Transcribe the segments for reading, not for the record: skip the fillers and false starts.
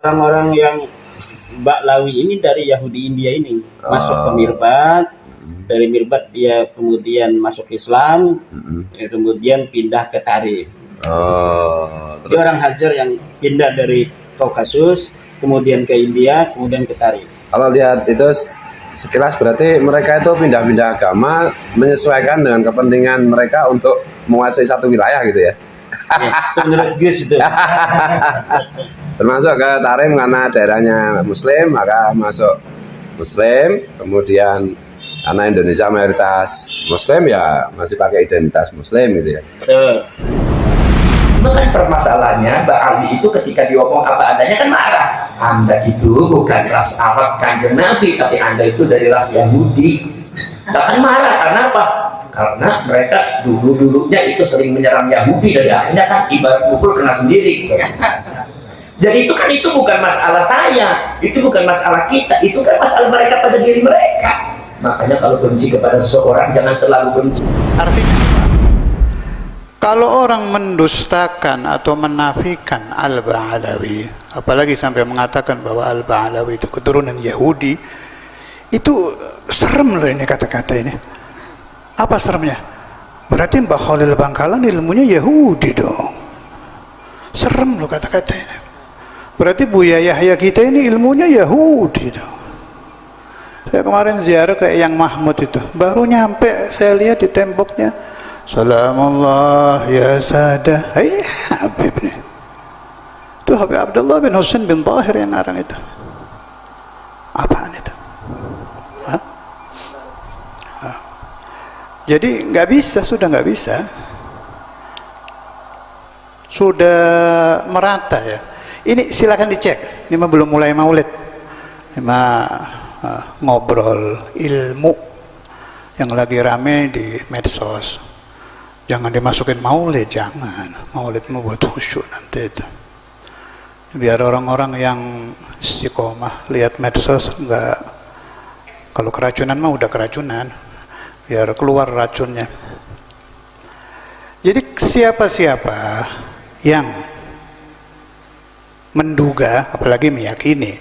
Orang-orang yang Baklawi ini dari Yahudi India ini masuk ke Mirbat, dari Mirbat dia kemudian masuk Islam, kemudian pindah ke Tarif. Dia orang Hazar yang pindah dari Kaukasus, kemudian ke India, kemudian ke Tarif. Kalau lihat itu sekilas berarti mereka itu pindah-pindah agama menyesuaikan dengan kepentingan mereka untuk menguasai satu wilayah gitu ya. Ya, itu menurut Gus itu. Termasuk ke Tarim karena daerahnya Muslim, maka masuk Muslim. Kemudian karena Indonesia mayoritas Muslim, ya masih pakai identitas Muslim gitu ya. Cuma kan permasalahannya Mbak Ali itu ketika diomong apa adanya kan marah. Anda itu bukan ras Arab Kanjeng Nabi, tapi Anda itu dari ras Yahudi. Bahkan marah karena apa? Karena mereka dulunya itu sering menyerang Yahudi, dan akhirnya kan ibarat pukul kena sendiri. Jadi itu bukan masalah saya, itu bukan masalah kita, itu kan masalah mereka pada diri mereka. Makanya kalau benci kepada seseorang jangan terlalu benci. Artinya apa? Kalau orang mendustakan atau menafikan Al-Ba'alawi, apalagi sampai mengatakan bahwa Al-Ba'alawi itu keturunan Yahudi, itu serem loh ini kata-kata ini. Apa seremnya? Berarti Mbah Khalil Bangkalan ilmunya Yahudi dong. Serem loh kata-kata ini. Berarti Buya Yahya kita ini ilmunya Yahudi dong. Saya kemarin ziarah ke Yang Mahmud itu, baru nyampe saya lihat di temboknya, Salamullah ya Sadah. Ini Habib nih. Itu Habib Abdullah bin Husain bin Tahir yang ngarang itu. Apaan itu? Hah? Jadi nggak bisa, sudah nggak bisa, sudah merata ya. Ini silakan dicek. Ini mah belum mulai maulid, ini mah ngobrol ilmu yang lagi rame di medsos. Jangan dimasukin maulid, jangan. Maulid mau buat khusyuk nanti itu. Biar orang-orang yang istiqomah lihat medsos nggak. Kalau keracunan mah udah keracunan, biar keluar racunnya. Jadi siapa-siapa yang menduga, apalagi meyakini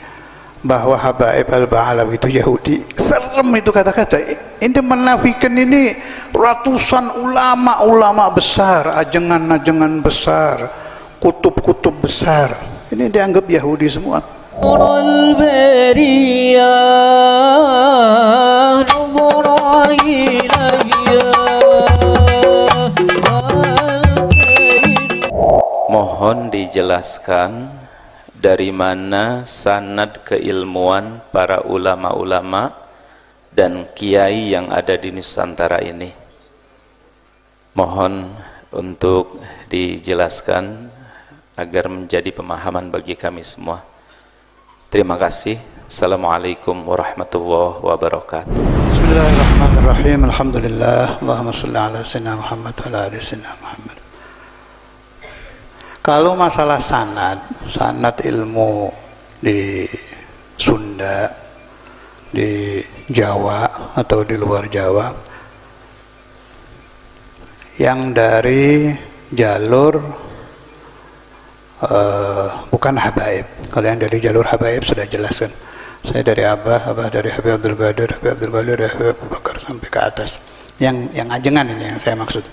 bahwa Habaib Al-Ba'alawi itu Yahudi, serem itu kata-kata. Ini menafikan ini ratusan ulama-ulama besar, ajengan-ajengan besar, kutub-kutub besar. Ini dianggap Yahudi semua. Mohon dijelaskan dari mana sanad keilmuan para ulama-ulama dan kiai yang ada di Nusantara ini. Mohon untuk dijelaskan agar menjadi pemahaman bagi kami semua. Terima kasih. Assalamualaikum warahmatullahi wabarakatuh. Bismillahirrahmanirrahim. Alhamdulillah. Allahumma salli ala sayyidina Muhammad wa ala ali sayyidina Muhammad. Kalau masalah sanad ilmu di Sunda, di Jawa atau di luar Jawa, yang dari jalur bukan habaib. Kalau yang dari jalur habaib sudah jelaskan. Saya dari Abah dari Habib Abdul Qadir, Habib Abu Bakar sampai ke atas. Yang ajengan ini yang saya maksud.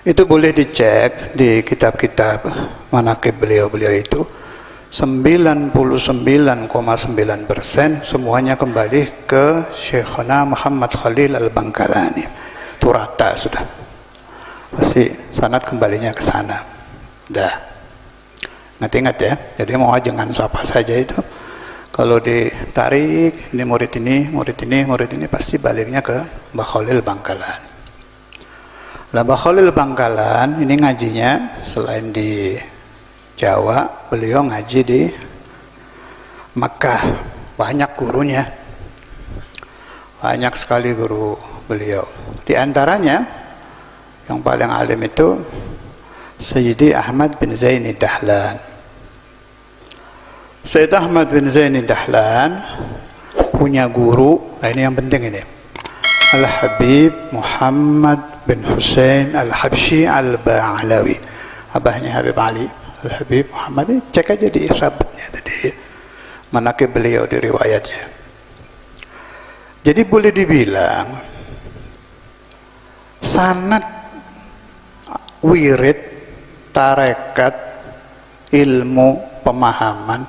Itu boleh dicek di kitab-kitab manaqib beliau-beliau itu. 99,9% semuanya kembali ke Syekhuna Muhammad Khalil Al-Bangkalani. Itu rata sudah. Pasti sanad kembalinya ke sana. Dah. Ingat ya. Jadi mau jangan siapa saja itu. Kalau ditarik, ini murid ini pasti baliknya ke Mbah Khalil Bangkalan. Lah Mbah Khalil Bangkalan ini ngajinya selain di Jawa, beliau ngaji di Makkah. Banyak gurunya. Banyak sekali guru beliau. Di antaranya yang paling alim itu Sayyidi Ahmad bin Zaini Dahlan. Sayyid Ahmad bin Zaini Dahlan punya guru, nah ini yang penting ini, Al-Habib Muhammad bin Husain Al-Habsyi Al-Ba'alawi, abahnya Habib Ali Al-Habib Muhammad ini, cek aja di sahabatnya tadi, manaqib beliau di riwayatnya. Jadi boleh dibilang sanad wirid, tarekat, ilmu, pemahaman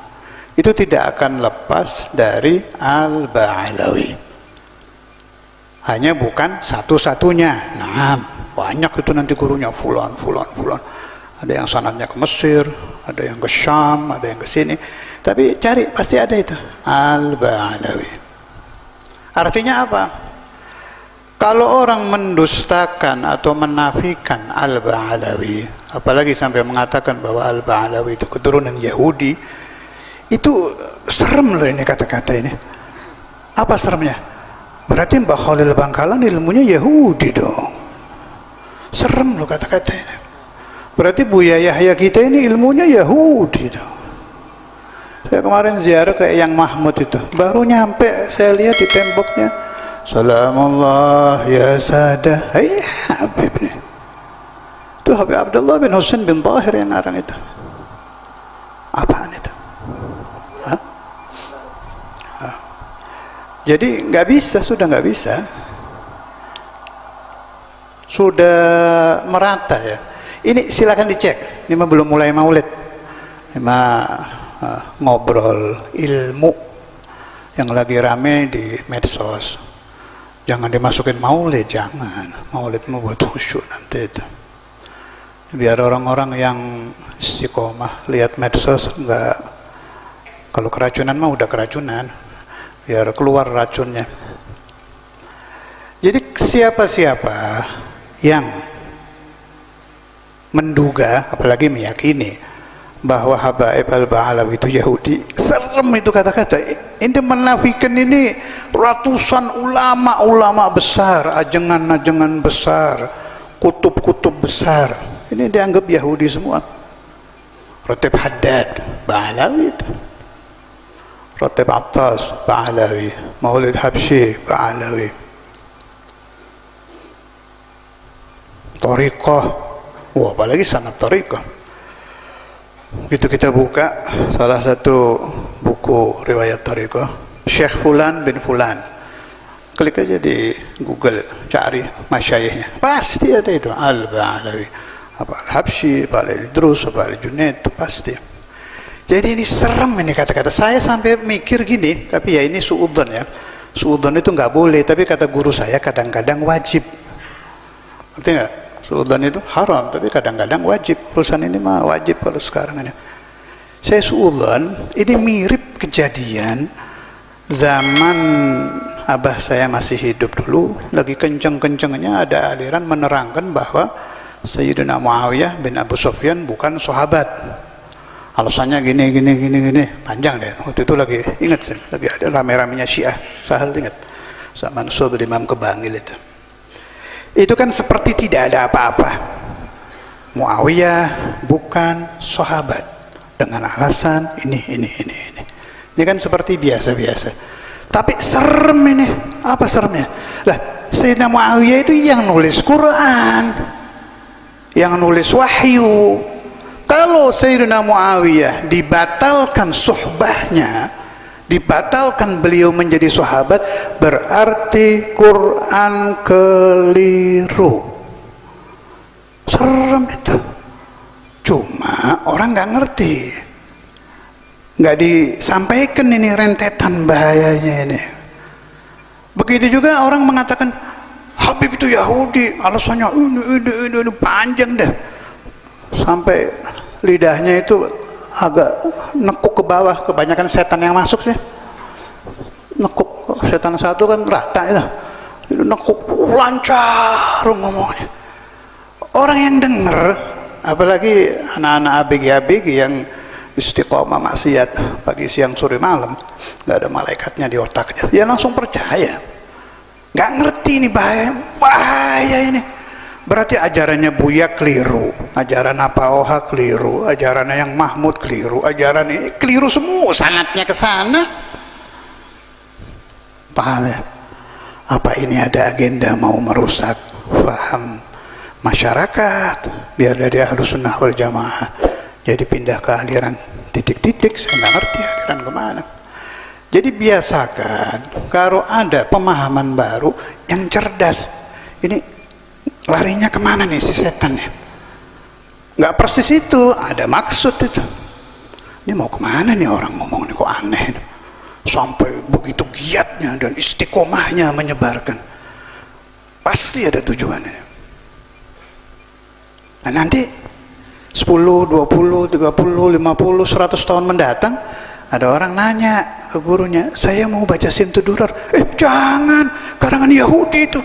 itu tidak akan lepas dari Al-Ba'alawi. Hanya bukan satu-satunya. Nah, banyak itu nanti gurunya fulan. Ada yang sanadnya ke Mesir, ada yang ke Syam, ada yang ke sini. Tapi cari pasti ada itu Al-Ba'alawi. Artinya apa? Kalau orang mendustakan atau menafikan Al-Ba'alawi, apalagi sampai mengatakan bahwa Al-Ba'alawi itu keturunan Yahudi, itu serem loh ini kata-kata ini. Apa seremnya? Berarti Mbah Khalil Bangkalan ilmunya Yahudi dong. Serem loh kata-kata ini. Berarti Buya Yahya kita ini ilmunya Yahudi dong. Saya kemarin ziarah ke Yang Mahmud itu, baru nyampe saya lihat di temboknya, Salamullah ya Sadah. Hai Habib nih. Itu Habib Abdullah bin Husain bin Tahir yang ngarang itu. Apaan itu? Hah? Jadi nggak bisa, sudah nggak bisa. Sudah merata ya. Ini silakan dicek. Ini mah belum mulai maulid. Ini mah ngobrol ilmu yang lagi rame di medsos. Jangan dimasukin maulid, jangan. Maulid mau buat khusyuk nanti itu. Biar orang-orang yang istiqomah lihat medsos enggak, kalau keracunan mah udah keracunan, biar keluar racunnya. Jadi siapa-siapa yang menduga, apalagi meyakini bahwa Habaib Al-Ba'alawi itu Yahudi, serem itu kata-kata. Ini menafikan ini ratusan ulama-ulama besar, ajengan-ajengan besar, kutub-kutub besar. Ini dianggap Yahudi semua. Ratib Haddad, Ba'alawi itu. Ratib Attas, Ba'alawi. Maulid Habsyi, Ba'alawi. Thariqah, wah apalagi sanad Thariqah. Begitu kita buka salah satu buku riwayat Thariqah, Syekh Fulan bin Fulan, klik aja di Google, cari masyayikhnya, pasti ada itu Al-Ba'alawi, apa Al-Habsyi, apa Al-Idrus, apa Al-Junaid, pasti. Jadi ini serem ini kata-kata. Saya sampai mikir gini, tapi ya ini suudzon ya, suudzon itu nggak boleh, tapi kata guru saya kadang-kadang wajib. Ngerti nggak? Suudzon itu haram, tapi kadang-kadang wajib. Urusan ini mah wajib kalau sekarang ini. Saya suudzon, ini mirip kejadian zaman abah saya masih hidup dulu, lagi kenceng-kencengnya ada aliran menerangkan bahwa Sayyidina Muawiyah bin Abu Sufyan bukan sahabat. Alasannya gini, panjang deh. Waktu itu lagi ingat sih, lagi ada rame-ramenya Syiah. Sahal ingat, zaman Subri Imam Kebangil itu. Itu kan seperti tidak ada apa-apa. Muawiyah bukan sahabat dengan alasan ini. Ini kan seperti biasa-biasa. Tapi serem ini. Apa seremnya? Lah, Sayyidina Muawiyah itu yang nulis Quran, yang nulis wahyu. Kalau Sayyidina Muawiyah dibatalkan suhbahnya, dibatalkan beliau menjadi sahabat, berarti Quran keliru. Serem itu. Cuma orang nggak ngerti, nggak disampaikan ini rentetan bahayanya ini. Begitu juga orang mengatakan Habib itu Yahudi, alasannya ini panjang deh, sampai lidahnya itu agak nekuk ke bawah. Kebanyakan setan yang masuk sih nekuk. Setan satu kan rata ya, nekuk lancar ngomongnya. Orang yang denger, apalagi anak-anak ABG yang istiqomah maksiat pagi siang sore malam, nggak ada malaikatnya di otaknya, dia langsung percaya. Nggak ngerti ini bahaya ini. Berarti ajarannya Buya keliru, ajaran Apa-Oha keliru, ajarannya Yang Mahmud keliru, ajaran ini keliru semua, sanadnya ke sana. Paham ya? Apa ini ada agenda mau merusak paham masyarakat biar dari Ahlus Sunnah wal Jamaah jadi pindah ke aliran titik-titik, saya nggak ngerti aliran kemana. Jadi biasakan kalau ada pemahaman baru yang cerdas, ini larinya kemana nih si setan ya? Nggak persis itu, ada maksud itu. Ini mau kemana nih orang ngomong nih, kok aneh nih. Sampai begitu giatnya dan istiqomahnya menyebarkan, pasti ada tujuannya. Nah nanti 10, 20, 30, 50, 100 tahun mendatang, ada orang nanya ke gurunya, saya mau baca Simtud Durar. Jangan, karangan Yahudi itu.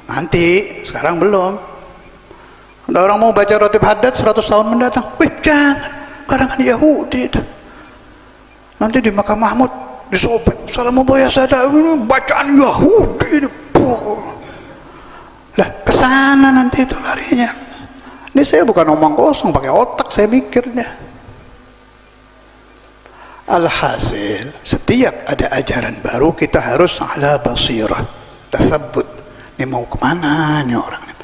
Nanti, sekarang belum. Ada orang mau baca Ratib Haddad 100 tahun mendatang. Jangan, karangan Yahudi itu. Nanti di Makam Mahmud disobek, Salamullah ya sada, bacaan Yahudi ini. Lah, kesana nanti itu larinya. Ini saya bukan omong kosong, pakai otak saya mikirnya. Alhasil, setiap ada ajaran baru kita harus ala basirah, tathabbut. Ini mau kemana nih orang ini?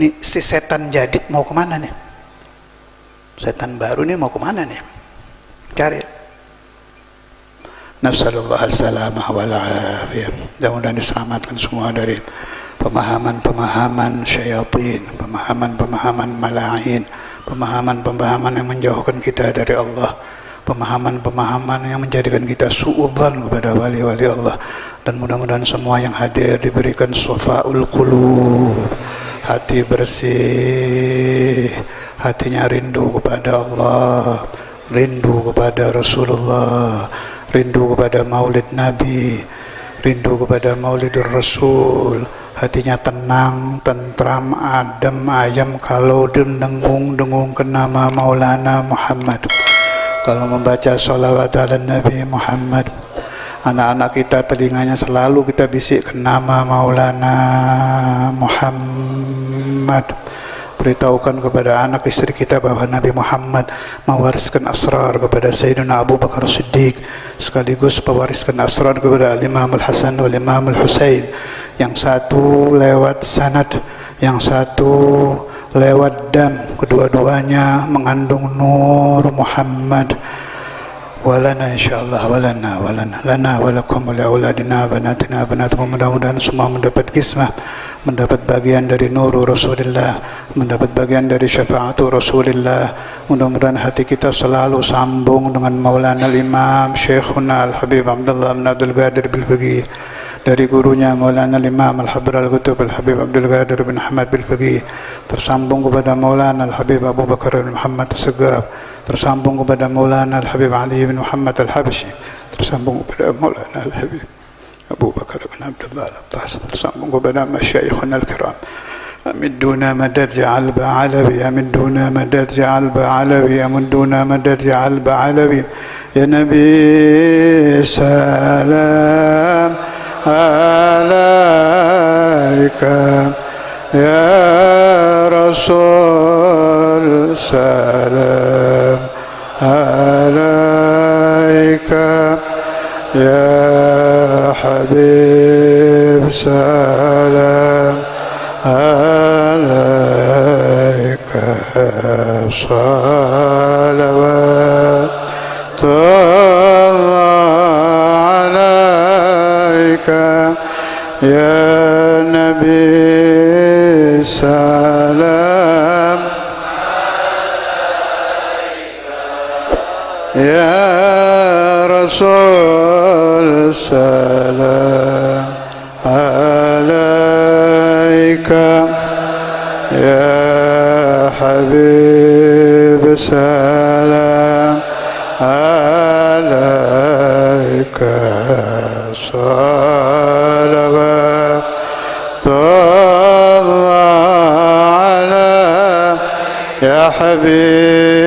Nih si setan jadid mau kemana nih? Setan baru nih mau kemana nih? Cari. Nasallallahu as-salamah wal afiyah. Mudah-mudahan diselamatkan semua dari pemahaman-pemahaman syaitan, pemahaman-pemahaman mala'in, pemahaman-pemahaman yang menjauhkan kita dari Allah, pemahaman-pemahaman yang menjadikan kita suudzan kepada wali-wali Allah. Dan mudah-mudahan semua yang hadir diberikan safa'ul qulub, hati bersih, hatinya rindu kepada Allah, rindu kepada Rasulullah, rindu kepada maulid Nabi, rindu kepada maulidur Rasul, hatinya tenang, tentram, adem, ayam kalau dengung-dengungkan nama Maulana Muhammad. Kalau membaca sholawat ala Nabi Muhammad, anak-anak kita telinganya selalu kita bisikkan nama Maulana Muhammad. Beritahukan kepada anak istri kita bahwa Nabi Muhammad mewariskan asrar kepada Sayyidina Abu Bakar Siddiq, sekaligus mewariskan asrar kepada Imam Al-Hasan wal Imam Al-Husain. Yang satu lewat sanad, yang satu lewat dam, kedua-duanya mengandung nur Muhammad. Walana insyaallah, walana lana walakum wa liauladina banatina banatukum. Mudah-mudahan semua mendapat kismah, mendapat bagian dari nur Rasulullah, mendapat bagian dari syafaat Rasulullah. Mudah-mudahan hati kita selalu sambung dengan Maulana Al-Imam Syekhuna Al-Habib Abdullah bin Abdul Qadir Bil-Faqih, dari gurunya Maulana Al-Imam Al-Habr Al-Qutub Al-Habib Abdul Qadir bin Ahmad Bil-Faqih, tersambung kepada Maulana Al-Habib Abu Bakar bin Muhammad As-Segaf, tersambung kepada Maulana Al-Habib Ali bin Muhammad Al-Habsyi, tersambung kepada Maulana Al-Habib Abu Bakar bin Abdullah Al-Attas, tersambung kepada masyayikhuna al-kiram. أمدونا مدد جعل بعلوي، أمدونا مدد جعل بعلوي، أمدونا مدد جعل بعلوي. يا نبي سلام عليك، يا رسول سلام عليك، يا حبيب سلام عليك، صلوات الله عليك، يا نبي سلام، يا رسول سلام عليك، يا حبيب سلام عليك، صلوات الله على يا حبيبي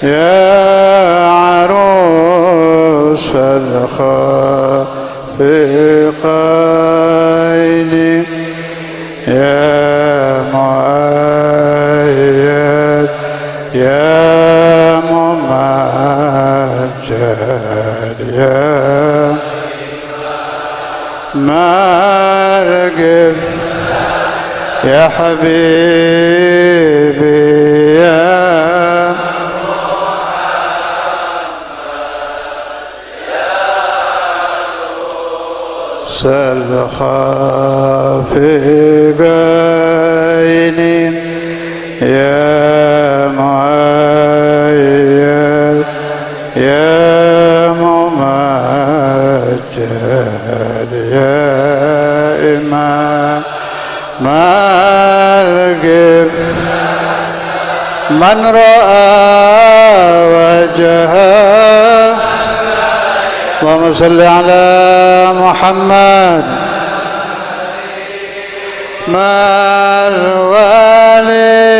يا عروس الخافقين، يا مؤيد يا ممجد يا مالك يا حبيبي يا سل خافقيني يا معيد يا ممجد يا إمام الغيب من رأى وجهه اللهم صل على محمد مع الوالدين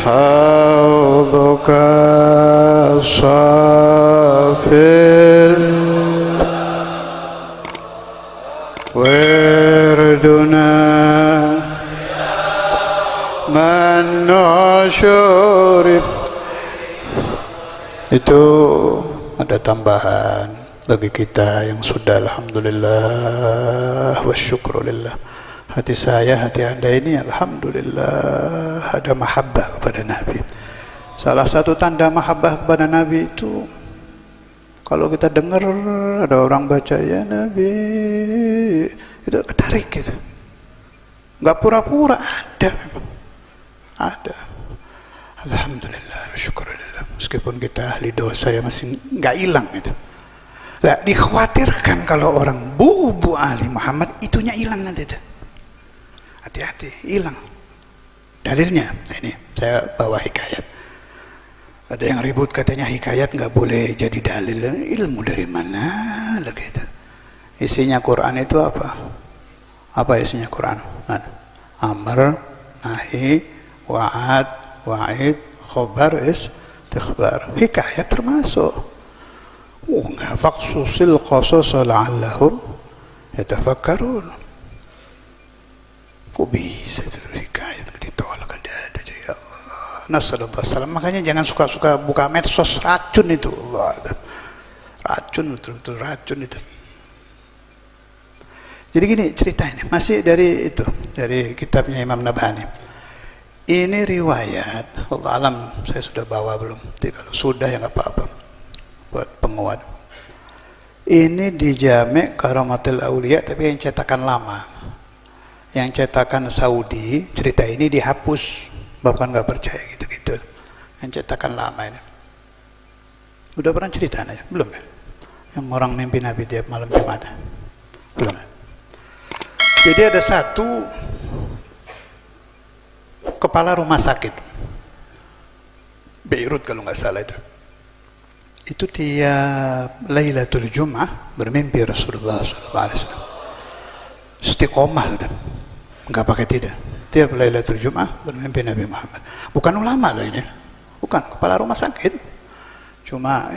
حوضك صافر وردنا من نشور. Itu ada tambahan bagi kita yang sudah alhamdulillah wa syukrulillah. Hati saya, hati Anda ini alhamdulillah ada mahabbah kepada Nabi. Salah satu tanda mahabbah kepada Nabi itu kalau kita dengar ada orang baca ya Nabi, itu ketarik gitu. Enggak pura-pura, ada memang. Ada. Alhamdulillah, syukurillah. Meskipun kita ahli dosa ya masih nggak hilang itu. Nah, dikhawatirkan kalau orang bubu ahli Muhammad itunya hilang nanti itu. Hati-hati, hilang. Dalilnya, nah ini saya bawa hikayat. Ada yang ribut katanya hikayat nggak boleh jadi dalil. Ilmu dari mana lagi itu? Isinya Quran itu apa? Apa isinya Quran? Nah, amr, nahi, wa'ad, wa'id, khobar, istighbar. Hikayat termasuk. Faqsusil qasas la'allahum yatafakkarun. Kok bisa itu hikayat ditolak ada ya Allah. Nasallallahu alaihi wasallam. Makanya jangan suka-suka buka medsos, racun itu Allah. Racun, betul-betul racun itu. Jadi gini ceritanya, masih dari itu, dari kitabnya Imam Nabhani. Ini riwayat, Allah alam saya sudah bawa belum? Jadi kalau sudah ya nggak apa-apa, buat penguat. Ini di Jami' Karamatul Auliya, tapi yang cetakan lama. Yang cetakan Saudi, cerita ini dihapus, Bapak nggak percaya gitu-gitu. Yang cetakan lama ini. Udah pernah cerita aja? Belum ya? Yang orang mimpi Nabi tiap malam Jumat? Belum ya? Jadi ada satu kepala rumah sakit Beirut kalau nggak salah itu tiap Lailatul Jum'ah bermimpi Rasulullah SAW. Istiqomah sudah, nggak pakai tidak. Tiap Lailatul Jum'ah bermimpi Nabi Muhammad. Bukan ulama loh ini, bukan kepala rumah sakit. Cuma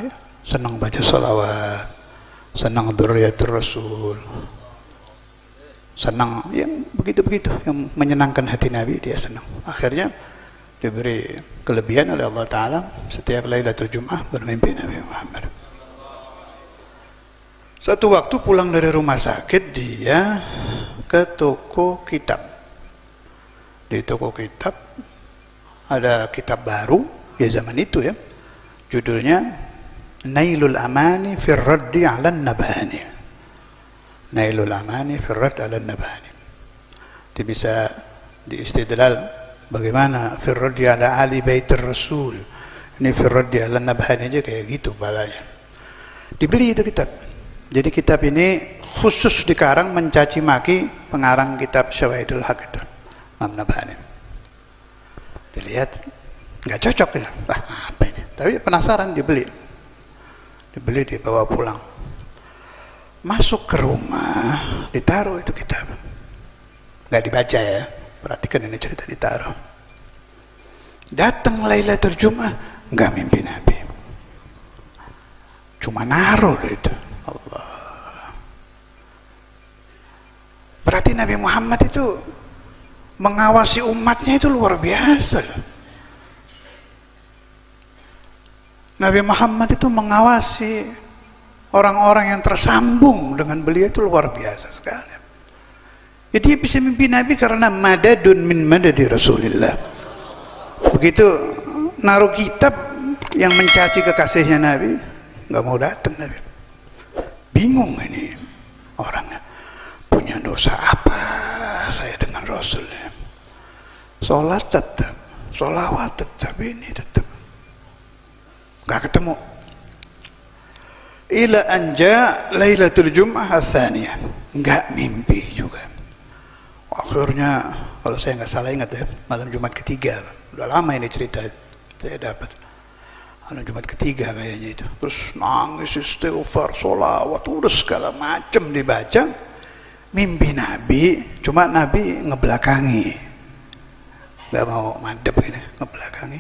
senang baca sholawat, senang dzurriyyatur Rasul. Senang yang begitu-begitu yang menyenangkan hati Nabi, dia senang. Akhirnya diberi kelebihan oleh Allah Ta'ala setiap Lailatul Jum'ah bermimpi Nabi Muhammad. Satu waktu pulang dari rumah sakit dia ke toko kitab. Di toko kitab ada kitab baru ya zaman itu ya, judulnya Nailul Amani fir Raddi 'alan Nabhani. Nailul Amani firrat ala Nabhani. Itu bisa diistidlal bagaimana firrat ala Ali Baitur Rasul. Ini firrat ala Nabhani aja kayak gitu balanya. Dibeli itu kitab. Jadi kitab ini khusus dikarang mencaci maki pengarang kitab Syawahidul Haq itu, Imam Nabhani. Dilihat nggak cocok ya. Apa ini? Tapi penasaran dibeli. Dibeli dibawa pulang. Masuk ke rumah, ditaruh itu kitab. Nggak dibaca ya, perhatikan ini cerita ditaruh. Datang Lailatul Jum'ah, nggak mimpi Nabi. Cuma naruh itu. Allah. Berarti Nabi Muhammad itu mengawasi umatnya itu luar biasa loh. Nabi Muhammad itu mengawasi orang-orang yang tersambung dengan beliau itu luar biasa sekali. Ya, dia bisa mimpi Nabi karena madadun min madadi Rasulillah. Begitu naruh kitab yang mencaci kekasihnya Nabi, nggak mau datang Nabi. Bingung ini orangnya, punya dosa apa saya dengan Rasulnya? Sholat tetap, sholawat tetap, ini tetap nggak ketemu. Ila anja Lailatul Jum'ah ats-tsaniyah, nggak mimpi juga. Akhirnya kalau saya nggak salah ingat ya, malam Jumat ketiga, udah lama ini cerita saya dapat. Malam Jumat ketiga kayaknya itu, terus nangis, istighfar, sholawat, udah segala macam dibaca. Mimpi Nabi, cuma Nabi ngebelakangi, nggak mau madep ini, ngebelakangi.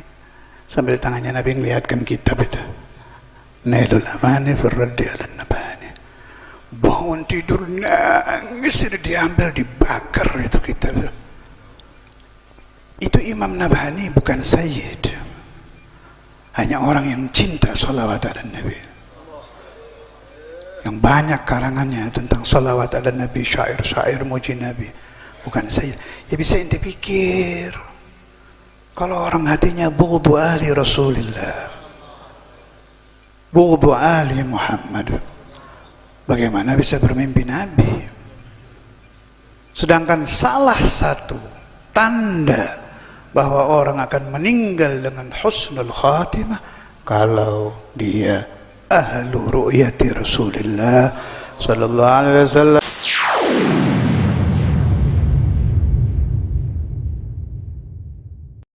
Sambil tangannya Nabi ngelihatkan kitab itu, Nailul Amani fi Raddi 'ala Nabani. Bangun tidur nangis, itu diambil, dibakar itu kitab. Itu Imam Nabhani, bukan Sayyid. Hanya orang yang cinta salawat ala Nabi, yang banyak karangannya tentang salawat ala Nabi, syair-syair muji Nabi, bukan Sayyid. Ya bisa ente pikir, kalau orang hatinya bughdu ahli Rasulillah, bughdu ahli Muhammad, bagaimana bisa bermimpi Nabi? Sedangkan salah satu tanda bahwa orang akan meninggal dengan husnul khatimah kalau dia ahlu ru'yati Rasulillah sallallahu alaihi wasallam.